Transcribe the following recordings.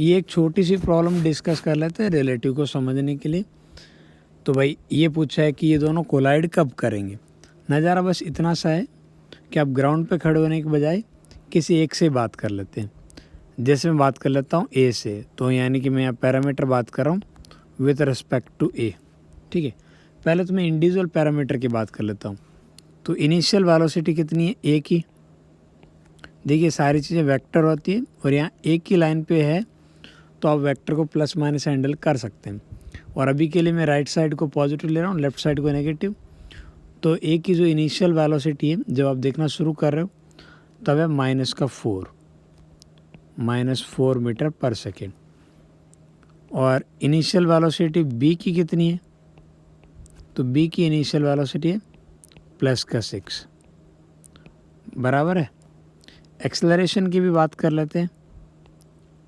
ये एक छोटी सी प्रॉब्लम डिस्कस कर लेते हैं रिलेटिव को समझने के लिए। तो भाई ये पूछा है कि ये दोनों कोलाइड कब करेंगे। नज़ारा बस इतना सा है कि आप ग्राउंड पे खड़े होने के बजाय किसी एक से बात कर लेते हैं। जैसे मैं बात कर लेता हूँ ए से, तो यानी कि मैं यहाँ पैरामीटर बात कर रहा हूँ विथ रिस्पेक्ट टू ए। ठीक है, पहले तो मैं इंडिविजुअल पैरामीटर की बात कर लेता हूँ। तो इनिशियल वेलोसिटी कितनी है, ए की। देखिए सारी चीज़ें वेक्टर होती है और यहाँ एक ही लाइन पे है, तो आप वेक्टर को प्लस माइनस हैंडल कर सकते हैं। और अभी के लिए मैं राइट साइड को पॉजिटिव ले रहा हूँ, लेफ्ट साइड को नेगेटिव। तो ए की जो इनिशियल वेलोसिटी है जब आप देखना शुरू कर रहे हो तब है -4 मीटर पर सेकेंड। और इनिशियल वेलोसिटी बी की कितनी है, तो बी की इनिशियल वेलोसिटी है +6 बराबर है। एक्सेलरेशन की भी बात कर लेते हैं।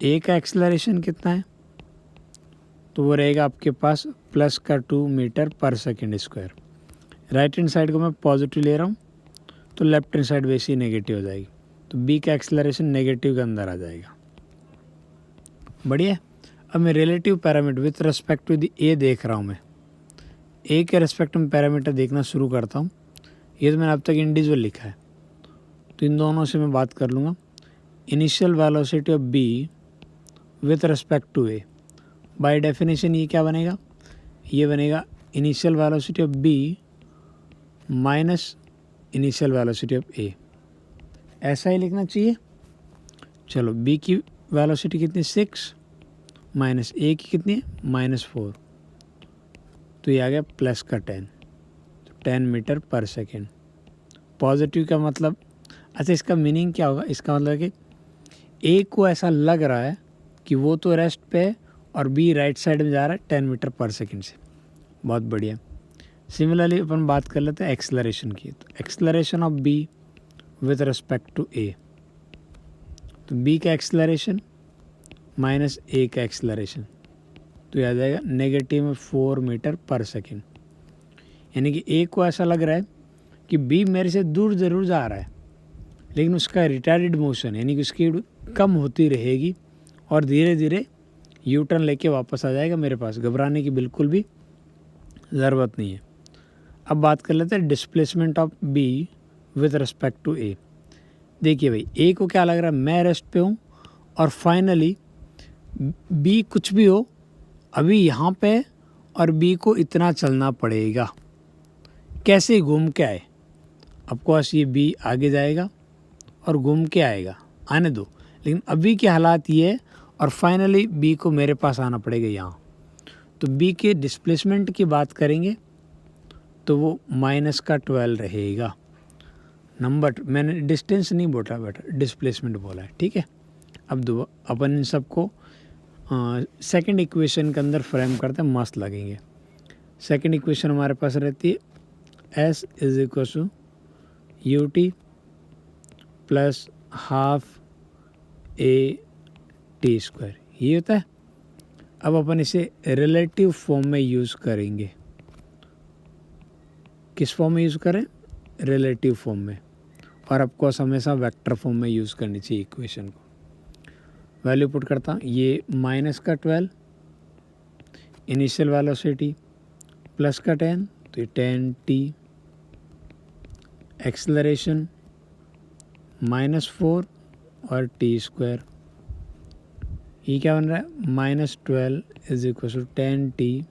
ए का एक्सेलरेशन कितना है, तो वो रहेगा आपके पास +2 मीटर पर second square. Right hand side को मैं पॉजिटिव ले रहा हूँ, तो लेफ्ट हैंड साइड वैसे ही नेगेटिव हो जाएगी, तो बी का एक्सेलरेशन नेगेटिव के अंदर आ जाएगा। बढ़िया। अब मैं relative parameter with respect to the A देख रहा हूँ। मैं ए के रिस्पेक्ट में पैरामीटर देखना शुरू करता हूँ। ये तो मैंने अब तक इंडिविजुअल लिखा है, तो इन दोनों से मैं बात कर लूँगा। Initial velocity of B with respect to A, by definition ये क्या बनेगा, ये बनेगा initial velocity of B minus initial velocity of A. ऐसा ही लिखना चाहिए। चलो बी की वेलोसिटी कितनी 6 माइनस ए की कितनी है -4, तो ये आ गया +10, तो 10 मीटर पर सेकेंड। पॉजिटिव का मतलब, अच्छा इसका मीनिंग क्या होगा, इसका मतलब कि ए को ऐसा लग रहा है कि वो तो रेस्ट पे है और बी राइट साइड में जा रहा है 10 मीटर पर सेकेंड से। बहुत बढ़िया। सिमिलरली अपन बात कर लेते हैं एक्सेलरेशन की। तो acceleration of B with respect to A, तो बी का एक्सेलरेशन माइनस ए का एक्सेलरेशन, तो ये आ जाएगा -4 मीटर पर सेकेंड। यानी कि ए को ऐसा लग रहा है कि बी मेरे से दूर ज़रूर जा रहा है, लेकिन उसका रिटार्डेड मोशन यानी कि उसकी कम होती रहेगी और धीरे धीरे यू टर्न लेके वापस आ जाएगा मेरे पास। घबराने की बिल्कुल भी ज़रूरत नहीं है। अब बात कर लेते हैं displacement of B with respect to A. देखिए भाई ए को क्या लग रहा है, मैं रेस्ट पे हूँ और फाइनली बी कुछ भी हो अभी यहाँ पे, और बी को इतना चलना पड़ेगा, कैसे घूम के आए। ऑफकोर्स ये बी आगे जाएगा और घूम के आएगा, आने दो, लेकिन अभी के हालात ये है और फाइनली बी को मेरे पास आना पड़ेगा यहाँ। तो बी के डिस्प्लेसमेंट की बात करेंगे तो वो -12 रहेगा। नंबर मैंने डिस्टेंस नहीं बोला बेटा, डिस्प्लेसमेंट बोला है, ठीक है। अब दो अपन इन सबको सेकंड इक्वेशन के अंदर फ्रेम करते हैं, मस्त लगेंगे। सेकंड इक्वेशन हमारे पास रहती है S = UT + ½ AT², ये होता है। अब अपन इसे रिलेटिव फॉर्म में यूज़ करेंगे। किस फॉर्म में यूज़ करें, रिलेटिव फॉर्म में, और ऑफकोर्स हमेशा वेक्टर फॉर्म में यूज़ करनी चाहिए इक्वेशन को। वैल्यू पुट करता हूँ, ये -12 इनिशियल वेलोसिटी +10, तो ये 10t, एक्सेलरेशन -4 और t², ये क्या बन रहा है, -12 = 10t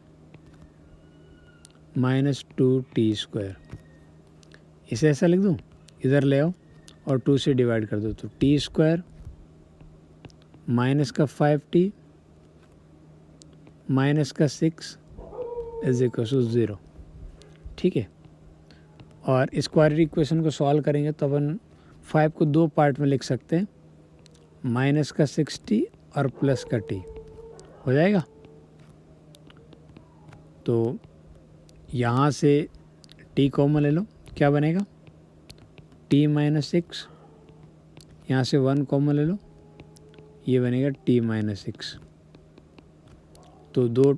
-2t²। इसे ऐसा लिख दूँ, इधर ले आओ और 2 से डिवाइड कर दो, तो t² -5t -6 = 0, ठीक है। और स्क्वायर इक्वेशन को सॉल्व करेंगे तो अपन 5 को 2 पार्ट में लिख सकते हैं, -6t और +t हो जाएगा। तो यहाँ से t कॉमन ले लो, क्या बनेगा, t -6, यहाँ से 1 कॉमन ले लो, ये बनेगा t -6। तो 2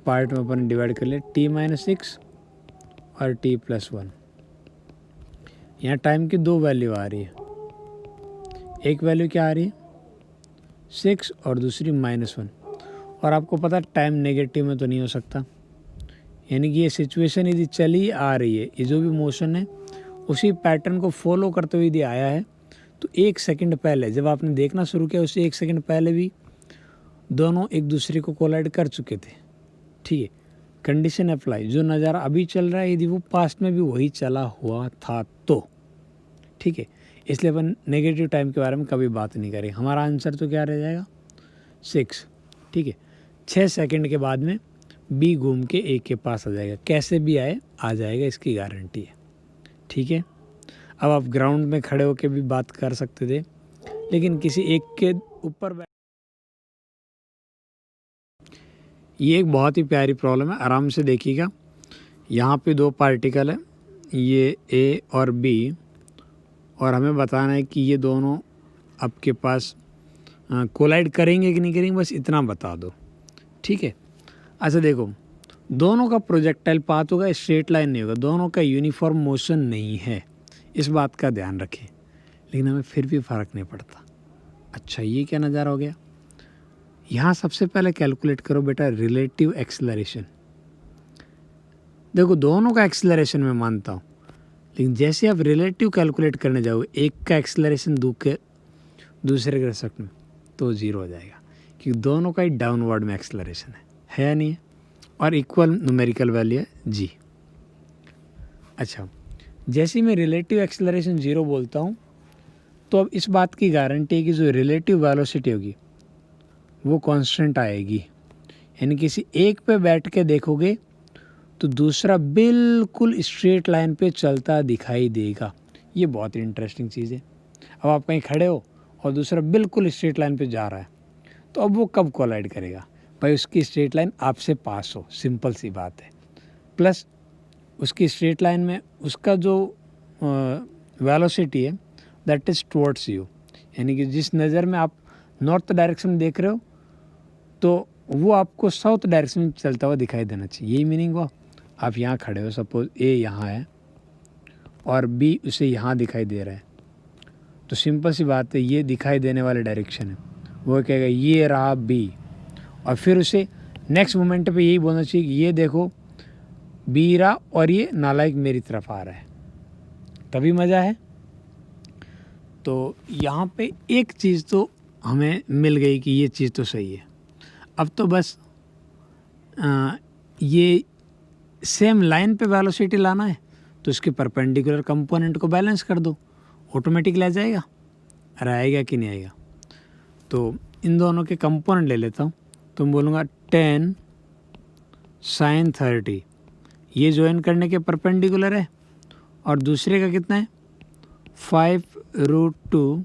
पार्ट में अपन डिवाइड कर ले, t -6 और t +1। यहाँ टाइम की 2 वैल्यू आ रही है। एक वैल्यू क्या आ रही है, 6 और दूसरी -1, और आपको पता टाइम नेगेटिव में तो नहीं हो सकता, यानी कि ये सिचुएशन यदि चली आ रही है, ये जो भी मोशन है उसी पैटर्न को फॉलो करते हुए यदि आया है, तो 1 सेकंड पहले जब आपने देखना शुरू किया उससे 1 सेकंड पहले भी दोनों एक दूसरे को कोलाइड कर चुके थे, ठीक है। कंडीशन अप्लाई, जो नज़ारा अभी चल रहा है यदि वो पास्ट में भी वही चला हुआ था तो, ठीक है। इसलिए अपन नेगेटिव टाइम के बारे में कभी बात नहीं करें। हमारा आंसर तो क्या रह जाएगा, 6, ठीक है। 6 सेकंड के बाद में बी घूम के ए के पास आ जाएगा, कैसे भी आए आ जाएगा, इसकी गारंटी है, ठीक है। अब आप ग्राउंड में खड़े होकर भी बात कर सकते थे, लेकिन किसी एक के ऊपर ये एक बहुत ही प्यारी प्रॉब्लम है, आराम से देखिएगा। यहाँ पे 2 पार्टिकल है, ये ए और बी, और हमें बताना है कि ये दोनों आपके पास कोलाइड करेंगे कि नहीं करेंगे, बस इतना बता दो, ठीक है। अच्छा देखो, दोनों का प्रोजेक्टाइल पाथ होगा, स्ट्रेट लाइन नहीं होगा, दोनों का यूनिफॉर्म मोशन नहीं है, इस बात का ध्यान रखें। लेकिन हमें फिर भी फ़र्क नहीं पड़ता। अच्छा ये क्या नज़ारा हो गया, यहाँ सबसे पहले कैलकुलेट करो बेटा रिलेटिव एक्सेलरेशन। देखो दोनों का एक्सेलरेशन मैं मानता हूँ, लेकिन जैसे आप रिलेटिव कैलकुलेट करने जाओगे, एक का एक्सेलरेशन दूसरे के रेस्पेक्ट में, तो 0 हो जाएगा, क्योंकि दोनों का ही डाउनवर्ड में एक्सेलरेशन है या नहीं है, और इक्वल न्यूमेरिकल वैल्यू है जी। अच्छा, जैसे ही मैं रिलेटिव एक्सेलरेशन 0 बोलता हूँ, तो अब इस बात की गारंटी है कि जो रिलेटिव वेलोसिटी होगी वो कांस्टेंट आएगी, यानी किसी एक पे बैठ के देखोगे तो दूसरा बिल्कुल स्ट्रेट लाइन पे चलता दिखाई देगा। ये बहुत ही इंटरेस्टिंग चीज़ है। अब आप कहीं खड़े हो और दूसरा बिल्कुल स्ट्रेट लाइन पे जा रहा है, तो अब वो कब कोलाइड करेगा, भाई उसकी स्ट्रेट लाइन आपसे पास हो, सिंपल सी बात है। प्लस उसकी स्ट्रेट लाइन में उसका जो वेलोसिटी है दैट इज़ टुवर्ड्स यू, यानी कि जिस नज़र में आप नॉर्थ डायरेक्शन देख रहे हो तो वो आपको साउथ डायरेक्शन में चलता हुआ दिखाई देना चाहिए, यही मीनिंग हुआ। आप यहाँ खड़े हो, सपोज ए यहाँ है और बी उसे यहाँ दिखाई दे रहा है, तो सिंपल सी बात है, ये दिखाई देने वाले डायरेक्शन है, वो कहेगा ये रहा बी, और फिर उसे नेक्स्ट मोमेंट पे यही बोलना चाहिए कि ये देखो बी रहा और ये नालायक मेरी तरफ आ रहा है, तभी मज़ा है। तो यहाँ पे एक चीज़ तो हमें मिल गई कि ये चीज़ तो सही है। अब तो बस ये सेम लाइन पे वेलोसिटी लाना है, तो इसके परपेंडिकुलर कंपोनेंट को बैलेंस कर दो, ऑटोमेटिकली आ जाएगा। आएगा कि नहीं आएगा, तो इन दोनों के कंपोनेंट ले लेता हूँ, तो मैं बोलूँगा 10 sin 30, ये ज्वाइन करने के परपेंडिकुलर है, और दूसरे का कितना है 5√2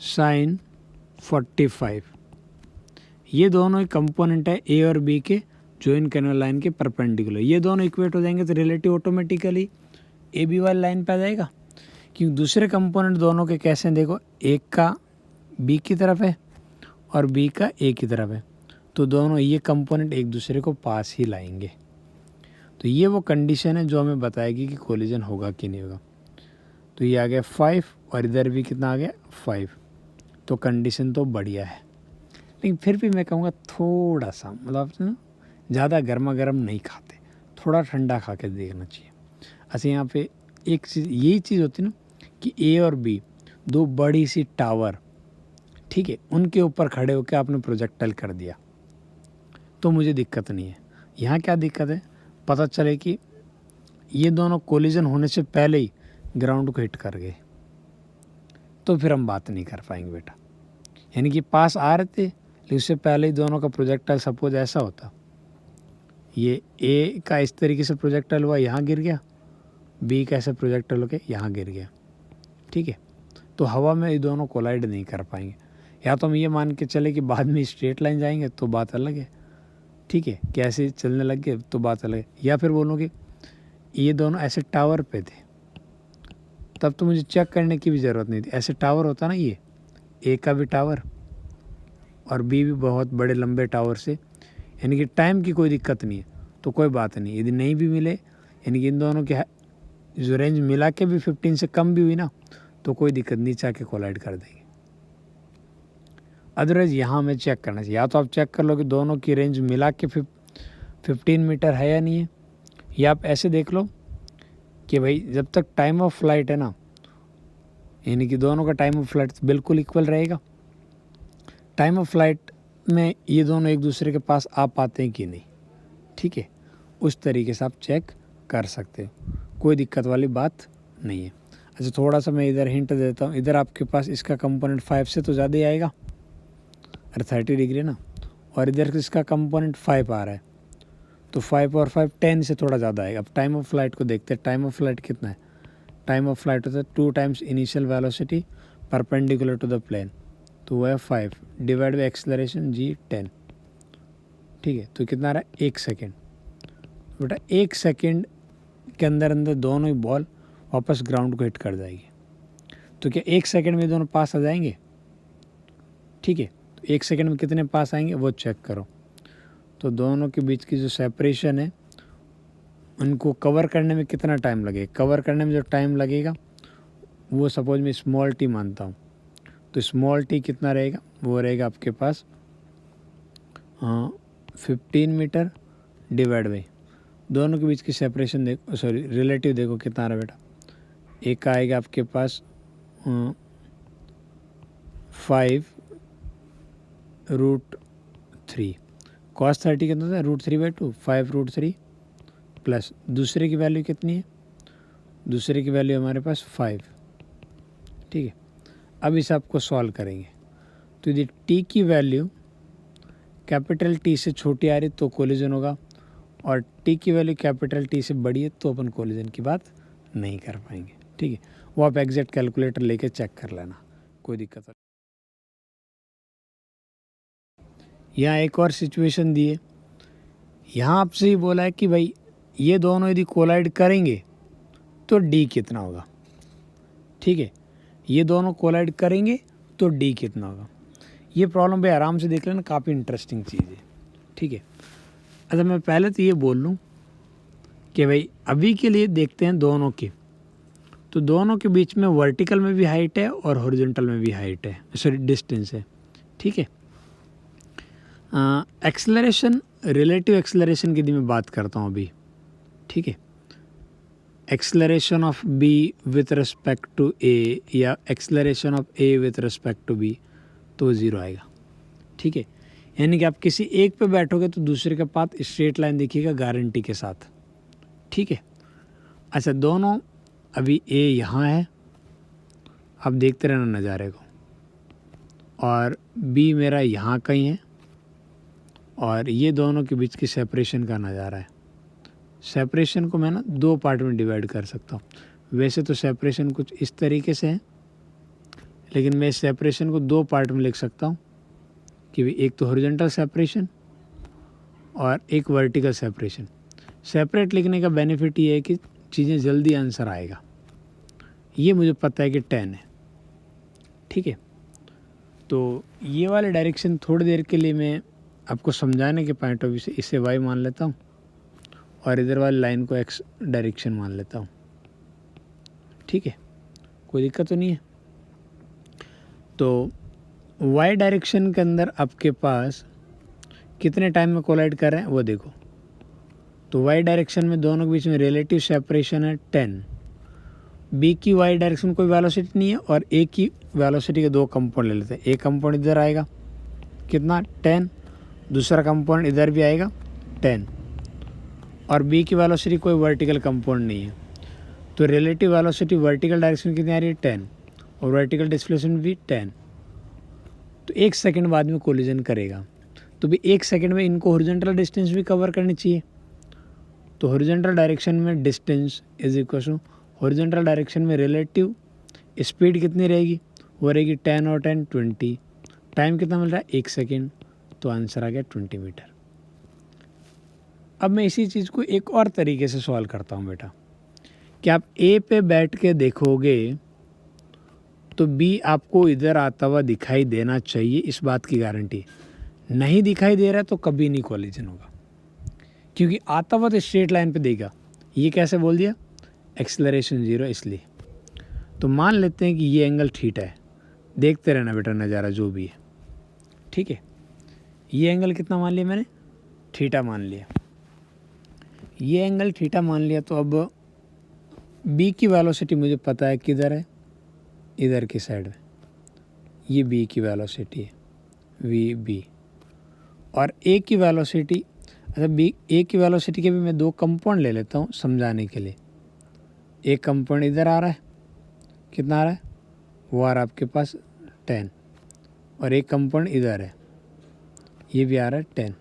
sin 45, ये दोनों ही कंपोनेंट है ए और बी के ज्वाइन करने वाली लाइन के परपेंडिकुलर। ये दोनों इक्वेट हो जाएंगे तो रिलेटिव ऑटोमेटिकली ए बी वाली लाइन पे आ जाएगा, क्योंकि दूसरे कंपोनेंट दोनों के कैसे हैं, देखो एक का बी की तरफ है और बी का ए की तरफ है, तो दोनों ये कंपोनेंट एक दूसरे को पास ही लाएंगे। तो ये वो कंडीशन है जो हमें बताएगी कि कोलिजन होगा कि नहीं होगा। तो ये आ गया 5 और इधर भी कितना आ गया 5, तो कंडीशन तो बढ़िया है। लेकिन फिर भी मैं कहूँगा थोड़ा सा मतलब ज़्यादा गर्मा गर्म नहीं खाते, थोड़ा ठंडा खा के देखना चाहिए। अच्छा यहाँ पे एक चीज़ यही चीज़ होती है ना कि ए और बी दो बड़ी सी टावर, ठीक है, उनके ऊपर खड़े होकर आपने प्रोजेक्टाइल कर दिया तो मुझे दिक्कत नहीं है। यहाँ क्या दिक्कत है, पता चले कि ये दोनों कोलिजन होने से पहले ही ग्राउंड को हिट कर गए, तो फिर हम बात नहीं कर पाएंगे बेटा। यानी कि पास आ रहे थे लेकिन उससे पहले ही दोनों का प्रोजेक्टाइल सपोज ऐसा होता, ये ए का इस तरीके से प्रोजेक्टाइल हुआ यहाँ गिर गया, बी का ऐसा प्रोजेक्टाइल होकर यहाँ गिर गया, ठीक है, तो हवा में ये दोनों कोलाइड नहीं कर पाएंगे। या तो हम ये मान के चले कि बाद में स्ट्रेट लाइन जाएंगे तो बात अलग है, ठीक है, कैसे चलने लग गए तो बात अलग है। या फिर बोलूँ कि ये दोनों ऐसे टावर पे थे, तब तो मुझे चेक करने की भी ज़रूरत नहीं थी। ऐसे टावर होता ना, ये ए का भी टावर और बी भी बहुत बड़े लंबे टावर से, यानी कि टाइम की कोई दिक्कत नहीं है, तो कोई बात नहीं। यदि नहीं भी मिले, यानी कि इन दोनों के जो रेंज मिला के भी 15 से कम भी हुई ना, तो कोई दिक्कत नहीं, चाह के कोलाइड कर देंगे। अदरवाइज़ यहाँ हमें चेक करना चाहिए। या तो आप चेक कर लो कि दोनों की रेंज मिला के 15 मीटर है या नहीं है, या आप ऐसे देख लो कि भाई जब तक टाइम ऑफ फ्लाइट है ना, यानी कि दोनों का टाइम ऑफ फ्लाइट बिल्कुल इक्वल रहेगा। टाइम ऑफ फ्लाइट में ये दोनों एक दूसरे के पास आ पाते हैं कि नहीं, ठीक है, उस तरीके से आप चेक कर सकते हो, कोई दिक्कत वाली बात नहीं है। अच्छा, थोड़ा सा मैं इधर हिंट देता हूँ। इधर आपके पास इसका कंपोनेंट 5 से तो ज़्यादा ही आएगा, अरे 30 डिग्री ना, और इधर इसका कंपोनेंट 5 आ रहा है, तो 5 और 5 10 से थोड़ा ज़्यादा आएगा। अब टाइम ऑफ फ्लाइट को देखते हैं। टाइम ऑफ फ्लाइट कितना है? टाइम ऑफ फ्लाइट होता है 2 times initial velocity perpendicular to the plane, तो वो है 5 डिवाइड बाई एक्सेलरेशन g 10, ठीक है। तो कितना आ रहा है? 1 सेकेंड। बेटा 1 सेकेंड के अंदर अंदर दोनों ही बॉल वापस ग्राउंड को हिट कर जाएगी। तो क्या 1 सेकेंड में दोनों पास आ जाएंगे? ठीक है, तो 1 सेकेंड में कितने पास आएंगे वो चेक करो। तो दोनों के बीच की जो सेपरेशन है उनको कवर करने में कितना टाइम लगेगा? कवर करने में जो टाइम लगेगा वो सपोज मैं स्मॉल टी मानता हूँ, तो स्मॉल टी कितना रहेगा? वो रहेगा आपके पास 15 मीटर डिवाइड बाई दोनों के बीच की सेपरेशन देखो, सॉरी रिलेटिव देखो कितना आ रहा है बेटा। एक आएगा आपके पास 5√3, cos 30 कितना था? √3/2, 5√3 प्लस दूसरे की वैल्यू कितनी है? दूसरे की वैल्यू हमारे पास 5, ठीक है। अब इसे आपको सॉल्व करेंगे, तो यदि टी की वैल्यू कैपिटल टी से छोटी आ रही तो कोलिजन होगा, और टी की वैल्यू कैपिटल टी से बड़ी है तो अपन कोलिजन की बात नहीं कर पाएंगे, ठीक है। वो आप एग्जैक्ट कैलकुलेटर लेके चेक कर लेना, कोई दिक्कत नहीं। यहाँ एक और सिचुएशन दी है। यहाँ आपसे ही बोला है कि भाई ये दोनों यदि कोलाइड करेंगे तो डी कितना होगा, ठीक है। ये दोनों कोलाइड करेंगे तो डी कितना होगा। ये प्रॉब्लम भाई आराम से देख लेना, काफ़ी इंटरेस्टिंग चीज़ है, ठीक है। अच्छा, मैं पहले तो ये बोल लूँ कि भाई अभी के लिए देखते हैं दोनों के, तो दोनों के बीच में वर्टिकल में भी हाइट है और हॉरिजॉन्टल में भी हाइट है, सॉरी डिस्टेंस है, ठीक है। एक्सेलरेशन, रिलेटिव एक्सेलरेशन की यदि मैं बात करता हूँ अभी, ठीक है, acceleration of B with respect to A या acceleration of A with respect to B, तो 0 आएगा, ठीक है। यानी कि आप किसी एक पे बैठोगे तो दूसरे के पास स्ट्रेट लाइन दिखिएगा गारंटी के साथ, ठीक है। अच्छा, दोनों अभी ए यहाँ है, आप देखते रहना नज़ारे को, और बी मेरा यहाँ कहीं है, और ये दोनों के बीच की सेपरेशन का नज़ारा है। सेपरेशन को मैं ना 2 पार्ट में डिवाइड कर सकता हूँ। वैसे तो सेपरेशन कुछ इस तरीके से है, लेकिन मैं सेपरेशन को 2 पार्ट में लिख सकता हूँ कि भाई एक तो हॉरिजॉन्टल सेपरेशन और एक वर्टिकल सेपरेशन। सेपरेट लिखने का बेनिफिट ये है कि चीज़ें जल्दी आंसर आएगा। ये मुझे पता है कि 10 है, ठीक है। तो ये वाले डायरेक्शन थोड़ी देर के लिए मैं आपको समझाने के पॉइंट ऑफ व्यू से इसे वाई मान लेता हूँ, और इधर वाली लाइन को एक्स डायरेक्शन मान लेता हूँ, ठीक है, कोई दिक्कत तो नहीं है। तो वाई डायरेक्शन के अंदर आपके पास कितने टाइम में कोलाइड कर रहे हैं वो देखो। तो वाई डायरेक्शन में दोनों के बीच में रिलेटिव सेपरेशन है 10। बी की वाई डायरेक्शन कोई वेलोसिटी नहीं है, और ए की वेलोसिटी के 2 कंपोनेंट ले लेते हैं। एक कंपोनेंट इधर आएगा कितना 10, दूसरा कंपोनेंट इधर भी आएगा 10, और बी की वेलोसिटी कोई वर्टिकल कंपोनेंट नहीं है, तो रिलेटिव वेलोसिटी वर्टिकल डायरेक्शन कितनी आ रही है 10, और वर्टिकल डिस्प्लेसमेंट भी 10। तो 1 सेकेंड बाद में कोलिजन करेगा, तो भी 1 सेकेंड में इनको हॉरिजॉन्टल डिस्टेंस भी कवर करनी चाहिए। तो हॉरिजॉन्टल डायरेक्शन में distance is equal to horizontal direction में रिलेटिव स्पीड कितनी रहेगी? वो रहेगी 10 और 10 20। टाइम कितना मिल रहा है? 1 सेकेंड, तो आंसर आ गया 20 मीटर। अब मैं इसी चीज़ को एक और तरीके से सॉल्व करता हूँ बेटा, कि आप ए पे बैठ के देखोगे तो बी आपको इधर आता हुआ दिखाई देना चाहिए, इस बात की गारंटी। नहीं दिखाई दे रहा तो कभी नहीं कोलिजन होगा, क्योंकि आता हुआ तो स्ट्रेट लाइन पे देगा। ये कैसे बोल दिया? एक्सेलरेशन 0 इसलिए। तो मान लेते हैं कि ये एंगल थीटा है, देखते रहना बेटा नज़ारा जो भी है। ठीक है, ये एंगल कितना मान लिया मैंने, थीटा मान लिया, ये एंगल थीटा मान लिया। तो अब बी की वेलोसिटी मुझे पता है किधर है, इधर की साइड में, ये बी की वेलोसिटी है वी बी। और ए की वेलोसिटी, अच्छा बी ए की वेलोसिटी के भी मैं दो कंपाउंड ले लेता हूँ समझाने के लिए। एक कंपाउंड इधर आ रहा है, कितना आ रहा है, वो आ रहा है आपके पास 10, और एक कंपाउंड इधर है, ये भी आ रहा है 10।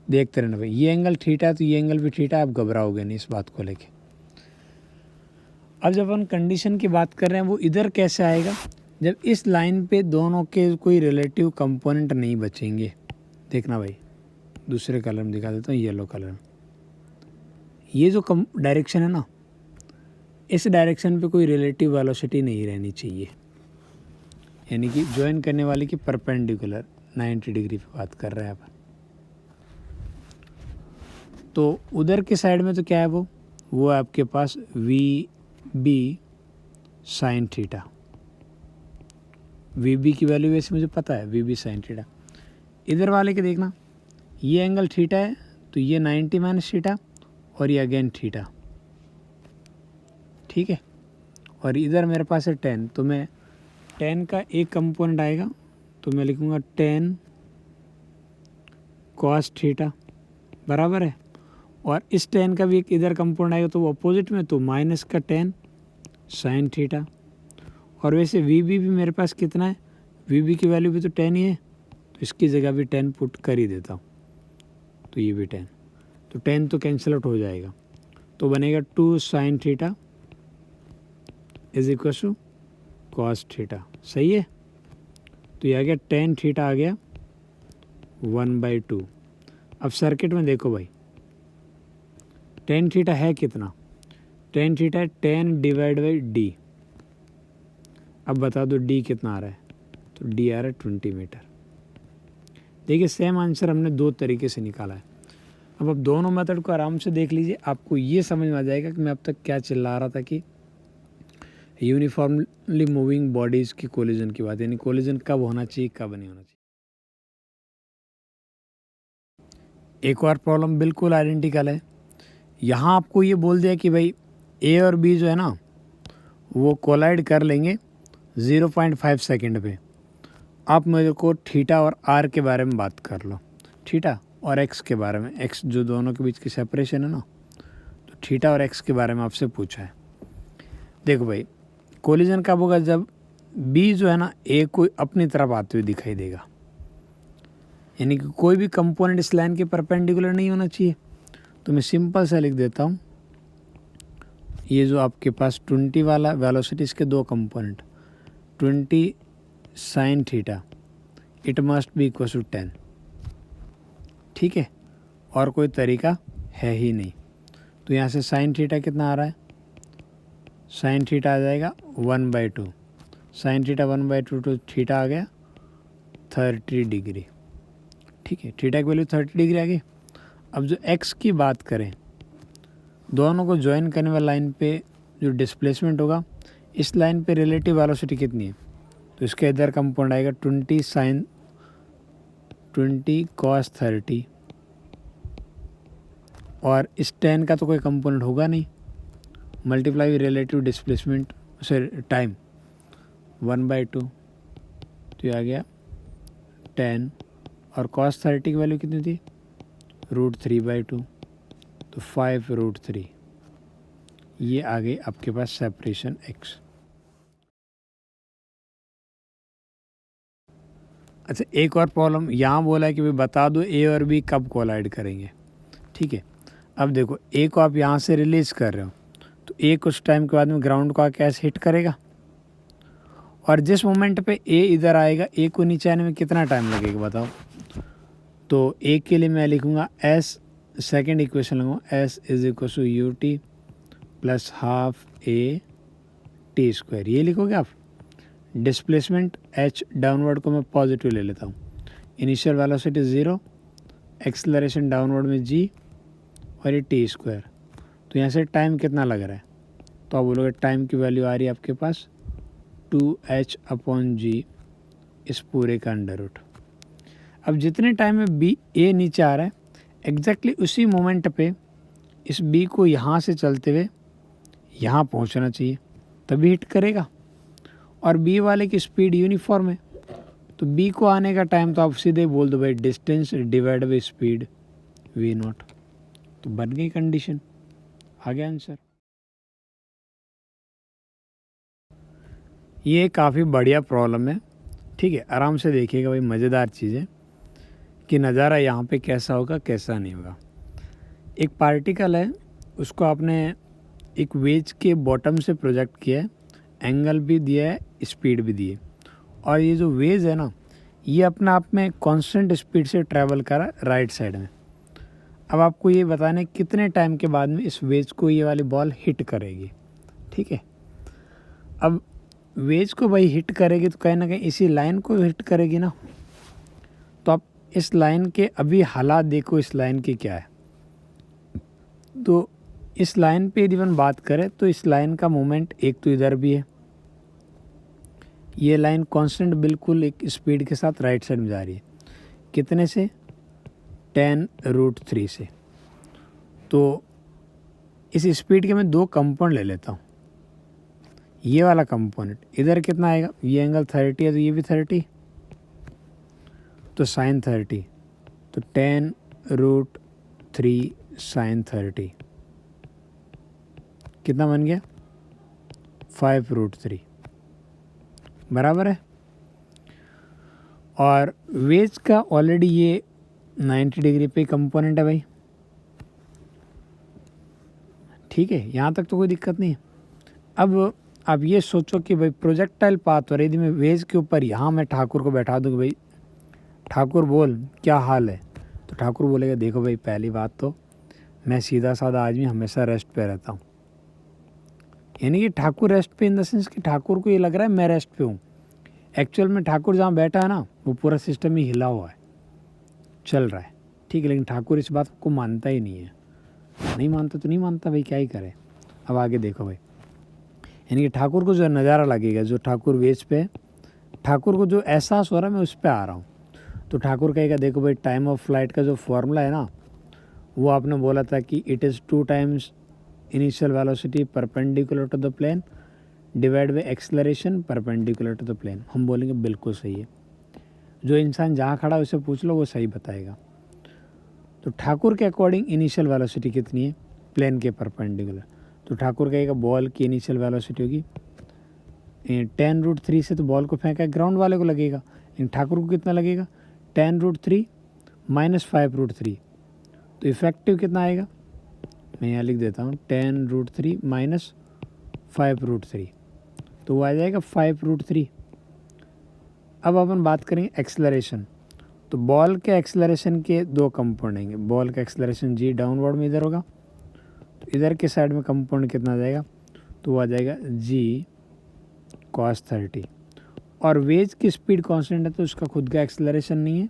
देखते रहना भाई, ये एंगल थीटा है तो ये एंगल भी थीटा, आप घबराओगे नहीं इस बात को लेके। अब जब हम कंडीशन की बात कर रहे हैं वो इधर कैसे आएगा, जब इस लाइन पे दोनों के कोई रिलेटिव कंपोनेंट नहीं बचेंगे। देखना भाई, दूसरे कलर में दिखा देता हूँ, येलो कलर में। ये जो डायरेक्शन है ना, इस डायरेक्शन पे कोई रिलेटिव वेलोसिटी नहीं रहनी चाहिए, यानी कि ज्वाइन करने वाले की परपेंडिकुलर 90 डिग्री पे बात कर रहे हैं अपन। तो उधर के साइड में तो क्या है, वो आपके पास V B sine theta, V B की वैल्यू वैसे मुझे पता है, वी बी साइन थीटा। इधर वाले के देखना, ये एंगल थीटा है तो ये 90 माइनस थीटा, और ये अगेन थीटा, ठीक है। और इधर मेरे पास है 10, तो मैं 10 का एक कंपोनेंट आएगा तो मैं लिखूँगा 10 कॉस थीटा बराबर है, और इस 10 का भी एक इधर कंपोनेंट आएगा तो वो अपोजिट में, तो माइनस का 10 साइन थीटा। और वैसे वी बी भी मेरे पास कितना है, वी बी की वैल्यू भी तो 10 ही है, तो इसकी जगह भी 10 पुट कर ही देता हूँ, तो ये भी 10, तो 10 तो कैंसिल आउट हो जाएगा, तो बनेगा 2 sine theta is equal to cos theta. सही है, तो ये आ गया 10 थीटा आ गया 1/2। अब सर्किट में देखो भाई, 10 थीटा है कितना, 10 थीटा है 10 डिवाइड बाई डी। अब बता दो डी कितना आ रहा है, तो डी आ रहा है 20 मीटर। देखिए सेम आंसर हमने दो तरीके से निकाला है। अब आप दोनों मेथड को आराम से देख लीजिए, आपको ये समझ में आ जाएगा कि मैं अब तक क्या चिल्ला रहा था कि यूनिफॉर्मली मूविंग बॉडीज़ की कोलिजन की बात, यानी कोलिजन कब होना चाहिए कब नहीं होना चाहिए। एक और प्रॉब्लम बिल्कुल आइडेंटिकल है। यहाँ आपको ये बोल दिया कि भाई ए और बी जो है ना वो कोलाइड कर लेंगे 0.5 सेकेंड पे। आप मेरे को थीटा और आर के बारे में बात कर लो, थीटा और एक्स के बारे में, एक्स जो दोनों के बीच की सेपरेशन है ना, तो थीटा और एक्स के बारे में आपसे पूछा है। देखो भाई, कोलिजन कब होगा, जब बी जो है ना ए को अपनी तरफ आते हुए दिखाई देगा, यानी कि कोई भी कंपोनेंट इस लाइन के परपेंडिकुलर नहीं होना चाहिए। तो मैं सिंपल सा लिख देता हूँ, ये जो आपके पास 20 वाला वेलोसिटी, इसके दो component 20 sine theta, it must be equal to 10, ठीक है, और कोई तरीका है ही नहीं। तो यहाँ से साइन थीटा कितना आ रहा है, साइन थीटा आ जाएगा 1/2, साइन थीटा 1/2 तो थीटा आ गया 30 डिग्री, ठीक है, थीटा की वैल्यू 30 डिग्री आ गई। अब जो एक्स की बात करें, दोनों को ज्वाइन करने वाली लाइन पे जो डिस्प्लेसमेंट होगा, इस लाइन पे रिलेटिव वेलोसिटी कितनी है, तो इसके इधर कंपाउंड आएगा 20 कॉस 30, और इस 10 का तो कोई कंपोनेंट होगा नहीं, मल्टीप्लाई रिलेटिव डिस्प्लेसमेंट से टाइम 1/2, तो ये आ गया 10, और cos 30 की वैल्यू कितनी थी, √3/2, तो 5√3, ये आ गई आपके पास सेपरेशन x। अच्छा एक और प्रॉब्लम यहाँ बोला है कि भाई बता दो ए और बी कब कोलाइड करेंगे, ठीक है। अब देखो ए को आप यहाँ से रिलीज़ कर रहे हो, तो ए कुछ टाइम के बाद में ग्राउंड को आके ऐसे हिट करेगा, और जिस मोमेंट पे ए इधर आएगा, ए को नीचे आने में कितना टाइम लगेगा बताओ। तो ए के लिए मैं लिखूँगा एस, सेकेंड इक्वेशन लगूँगा S is equal to u t plus half a t square, ये लिखोगे आप। डिस्प्लेसमेंट एच डाउनवर्ड को मैं पॉजिटिव ले लेता हूँ, इनिशियल वेलोसिटी 0, एक्सेलरेशन डाउनवर्ड में जी, और ये टी स्क्वायर। तो यहाँ से टाइम कितना लग रहा है, तो आप बोलोगे टाइम की वैल्यू आ रही है आपके पास 2h/g इस पूरे का अंडर रूट। अब जितने टाइम में बी ए नीचे आ रहा है एग्जैक्टली उसी मोमेंट पे इस बी को यहाँ से चलते हुए यहाँ पहुँचना चाहिए, तभी हिट करेगा। और बी वाले की स्पीड यूनिफॉर्म है, तो बी को आने का टाइम तो आप सीधे बोल दो भाई distance divide by speed V naught, तो बन गई कंडीशन, आ गया आंसर। ये काफ़ी बढ़िया प्रॉब्लम है, ठीक है, आराम से देखिएगा भाई, मज़ेदार चीज़ है कि नज़ारा यहाँ पे कैसा होगा कैसा नहीं होगा। एक पार्टिकल है, उसको आपने एक वेज के बॉटम से प्रोजेक्ट किया है, एंगल भी दिया है, स्पीड भी दी है, और ये जो वेज है ना ये अपने आप में कांस्टेंट स्पीड से ट्रैवल करा राइट साइड में। अब आपको ये बताना है कितने टाइम के बाद में इस वेज को ये वाली बॉल हिट करेगी, ठीक है। अब वेज को भाई हिट करेगी तो कहीं ना कहीं इसी लाइन को हिट करेगी ना, तो आप इस लाइन के अभी हालात देखो, इस लाइन की क्या है। तो इस लाइन पे यदि हम बात करें तो इस लाइन का मोमेंट एक तो इधर भी है, ये लाइन कांस्टेंट बिल्कुल एक स्पीड के साथ राइट साइड में जा रही है, कितने से 10√3 से। तो इस स्पीड के मैं दो कंपोनेंट ले लेता हूँ, ये वाला कंपोनेंट इधर कितना आएगा, ये एंगल 30 है तो ये भी 30, तो sin 30, तो 10√3 sin 30 कितना बन गया 5√3 बराबर है। और वेज का ऑलरेडी ये 90 डिग्री पे कंपोनेंट है भाई, ठीक है, यहाँ तक तो कोई दिक्कत नहीं है। अब आप ये सोचो कि भाई प्रोजेक्टाइल पाथ हो रही थी, मैं वेज के ऊपर यहाँ मैं ठाकुर को बैठा दूँ कि भाई ठाकुर बोल क्या हाल है, तो ठाकुर बोलेगा देखो भाई पहली बात तो मैं सीधा साधा आदमी हमेशा रेस्ट पे रहता हूँ, यानी कि ठाकुर रेस्ट पे इन द सेंस कि ठाकुर को ये लग रहा है मैं रेस्ट पे हूँ, एक्चुअल में ठाकुर जहाँ बैठा है ना वो पूरा सिस्टम ही हिला हुआ है, चल रहा है, ठीक है, लेकिन ठाकुर इस बात को मानता ही नहीं है, नहीं मानता तो नहीं मानता भाई, क्या ही करे। अब आगे देखो भाई, यानी कि ठाकुर को जो नज़ारा लगेगा, जो ठाकुर वेज पे, ठाकुर को जो एहसास हो रहा है मैं उस पर आ रहा हूँ, तो ठाकुर कहेगा देखो भाई टाइम ऑफ फ्लाइट का जो फॉर्मूला है ना वो आपने बोला था कि it is 2 times initial velocity perpendicular to the plane divide by acceleration perpendicular to the plane. हम बोलेंगे बिल्कुल सही है, जो इंसान जहाँ खड़ा है उसे पूछ लो वो सही बताएगा। तो ठाकुर के अकॉर्डिंग इनिशियल वेलोसिटी कितनी है प्लेन के परपेंडिकुलर, तो ठाकुर कहेगा बॉल की इनिशियल वेलोसिटी होगी 10√3 से, तो बॉल को फेंका ग्राउंड वाले को लगेगा, लेकिन ठाकुर को कितना लगेगा 10√3 माइनस 5√3, तो इफेक्टिव कितना आएगा, मैं यहाँ लिख देता हूँ 10√3 माइनस 5√3, तो वो आ जाएगा 5√3। अब अपन बात करेंगे एक्सेलरेशन, तो बॉल के एक्सेलरेशन के दो कंपोनेंट होंगे, बॉल का एक्सेलरेशन जी डाउनवर्ड में इधर होगा, तो इधर के साइड में कंपोनेंट कितना आ जाएगा, तो वो आ जाएगा जी cos 30, और वेज की स्पीड कांस्टेंट है तो उसका खुद का एक्सेलरेशन नहीं है,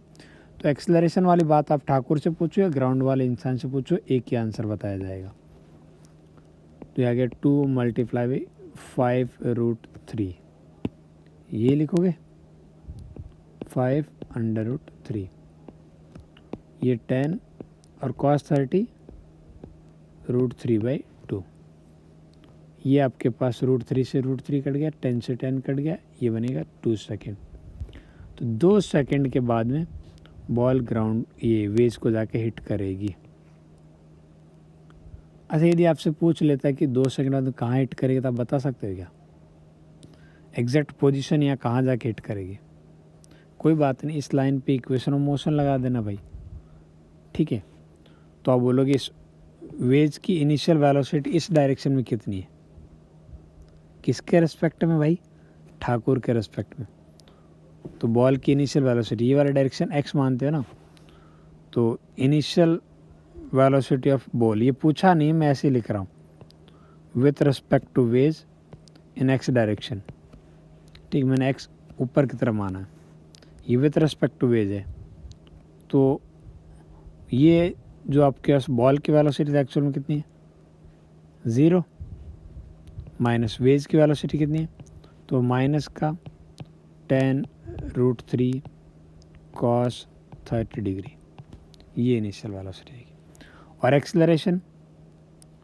तो एक्सेलरेशन वाली बात आप ठाकुर से पूछो या ग्राउंड वाले इंसान से पूछो, एक ही आंसर बताया जाएगा। तो ये आ गया 2 × 5√3, ये लिखोगे 5√3, ये 10 और cos 30 √3/2, ये आपके पास √3 से √3 कट गया, 10 से 10 कट गया, ये बनेगा 2 सेकेंड। तो 2 सेकेंड के बाद में बॉल ग्राउंड ये वेज को जाके हिट करेगी। अच्छा यदि आपसे पूछ लेता है कि 2 सेकेंड बाद कहाँ हिट करेगी, तो आप बता सकते हो क्या एग्जैक्ट पोजीशन या कहाँ जाके हिट करेगी? कोई बात नहीं, इस लाइन पे इक्वेशन ऑफ मोशन लगा देना भाई, ठीक है। तो आप बोलोगे इस वेज की इनिशियल वेलोसिटी इस डायरेक्शन में कितनी है, किसके रेस्पेक्ट में भाई, ठाकुर के रेस्पेक्ट में, तो बॉल की इनिशियल वेलोसिटी ये वाला डायरेक्शन एक्स मानते हो ना, तो इनिशियल वेलोसिटी ऑफ बॉल, ये पूछा नहीं मैं ऐसे ही लिख रहा हूँ, with respect to wedge in X direction, ठीक, मैंने एक्स ऊपर की तरफ माना है, ये विथ रिस्पेक्ट टू वेज है, तो ये जो आपके पास बॉल की वेलोसिटी एक्चुअल में कितनी है 0, माइनस वेज की वेलोसिटी कितनी है, तो माइनस का 10√3 cos 30 डिग्री, ये इनिशियल वेलोसिटी आएगी। और एक्सेलरेशन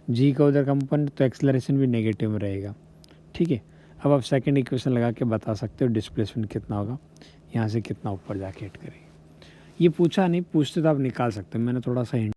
जी का उधर कंपोनेंट, तो एक्सेलरेशन भी नेगेटिव में रहेगा, ठीक है। अब आप सेकंड इक्वेशन लगा के बता सकते हो डिस्प्लेसमेंट कितना होगा, यहाँ से कितना ऊपर जाके हिट करेगी। ये पूछा नहीं, पूछते तो आप निकाल सकते हो, मैंने थोड़ा सा हिंट